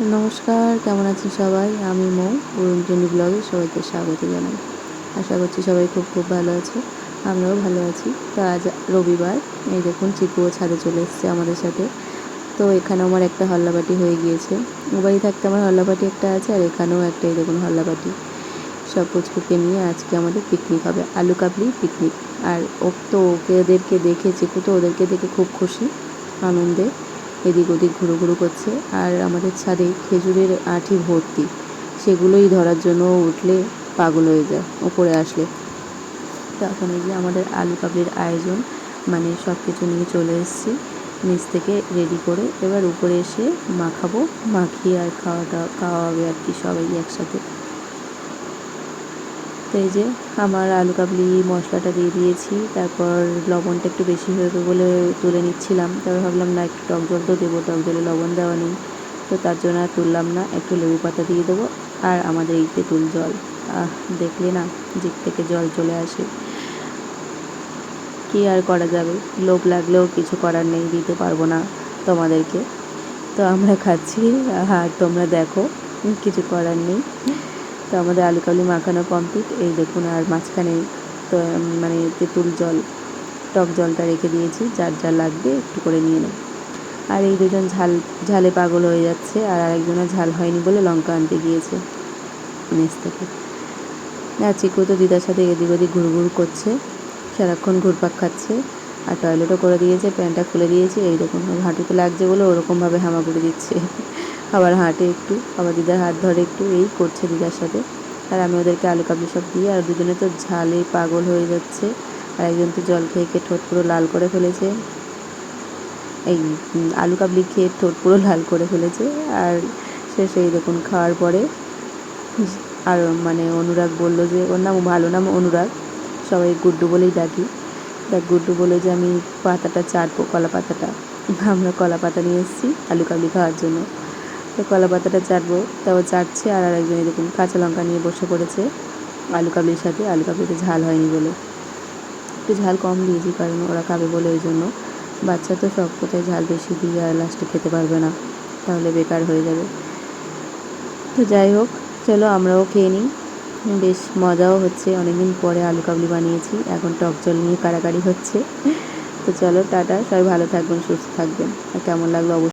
নমস্কার, কেমন আছেন সবাই? আমি মৌ, অরুণজনী ব্লগে সবাইকে স্বাগত জানাই। আশা করছি সবাই খুব খুব ভালো আছে। আমরাও ভালো আছি। তো আজ রবিবার, এই দেখুন চিকুও ছাদে চলে এসেছে আমাদের সাথে। তো এখানে আমার একটা হল্লাবাটি হয়ে গিয়েছে। ও বাড়ি থাকতে আমার হল্লাবাটি একটা আছে, আর এখানেও একটা, এই দেখুন হল্লাবাটি। সব পুচকুকে নিয়ে আজকে আমাদের পিকনিক হবে, আলু কাবলি পিকনিক। আর ওদেরকে দেখে, চিকু তো ওদেরকে দেখে খুব খুশি, আনন্দে এদিক ওদিক ঘুরু করছে। আর আমাদের ছাদে খেজুরের আঁটি ভর্তি, সেগুলোই ধরার জন্য উঠলে পাগল হয়ে যায় উপরে আসলে। তো এখন এই যে আমাদের আলু কাবলির আয়োজন, মানে সব কিছু নিয়ে চলে এসেছি নিচ থেকে রেডি করে। এবার উপরে এসে মাখাবো, মাখিয়ে আর খাওয়া হবে আর কি, সবাই একসাথে। তো এই যে আমার আলু কাবলি মশলাটা দিয়ে দিয়েছি, তারপর লবণটা একটু বেশি হয়ে বলে তুলে নিচ্ছিলাম। তারপর ভাবলাম না, একটু টক জল তো দেবো, টক জলে লবণ দেওয়া নেই, তো তার জন্য আর তুললাম না। একটু লেবু পাতা দিয়ে দেবো। আর আমাদের এই তেঁতুল জল, দেখলে না জিভ থেকে জল চলে আসে। কী আর করা যাবে, লোভ লাগলেও কিছু করার নেই, দিতে পারবো না তোমাদেরকে। তো আমরা খাচ্ছি, আর তোমরা দেখো, কিছু করার নেই। তো আমাদের আলু কাবলি মাখানো কমপ্লিট। এই দেখুন, আর মাঝখানে তো মানে তেঁতুল জল, টক জলটা রেখে দিয়েছি, যার যা লাগবে একটু করে নিয়ে নেব। আর এই দুজন ঝালে পাগল হয়ে যাচ্ছে, আর আরেকজনের ঝাল হয়নি বলে লঙ্কা আনতে গিয়েছে মেস থেকে। আর চিকু তো দিদার সাথে এদিক ওদিক ঘুরঘুর করছে, সারাক্ষণ ঘুরপাক খাচ্ছে। আর টয়লেটও করে দিয়েছে, প্যান্টটা খুলে দিয়েছে। এই দেখুন, হাঁটুতে লাগছে বলে ওরকমভাবে হামাগুড়ি দিচ্ছে, আবার হাঁটে একটু, আবার দিদার হাত ধরে একটু, এই করছে দিদার সাথে। আর আমি ওদেরকে আলু কাবলি সব দিয়ে, আর দুজনে তো ঝালে পাগল হয়ে যাচ্ছে। আর একজন তো জল খেয়ে খেয়ে ঠোঁট পুরো লাল করে ফেলেছে, এই আলু কাবলি খেয়ে ঠোঁট পুরো লাল করে ফেলেছে। আর সেই দেখুন খাওয়ার পরে, আর মানে অনুরাগ বললো যে, ওর নাম ভালো নাম অনুরাগ, সবাই গুড্ডু বলেই ডাকি। দেখ গুড্ডু বলে যে আমি পাতাটা চাটবো, কলা পাতাটা। আমরা কলা পাতা নিয়ে এসেছি আলু কাবলি খাওয়ার জন্য, তো কলা পাতাটা চাটবো। তাও চাটছে, আর আরেকজন এরকম কাঁচা লঙ্কা নিয়ে বসে পড়েছে আলু কাবলির সাথে। আলু কাবলিতে ঝাল হয়নি বলে একটু ঝাল কম দিয়েছি, কারণ ওরা খাবে বলে, ওই জন্য। বাচ্চা তো সব কোথায় ঝাল বেশি দিয়ে আর লাস্টে খেতে পারবে না, তাহলে বেকার হয়ে যাবে। তো যাই হোক, চলো আমরাও খেয়ে নিই। বেশ মজাও হচ্ছে, অনেকদিন পরে আলু কাবলি বানিয়েছি, এখন টক জল নিয়ে কাড়াকাড়ি হচ্ছে। তো চলো টাটা, সবাই ভালো থাকবেন, সুস্থ থাকবেন। আর কেমন লাগলো অবশ্যই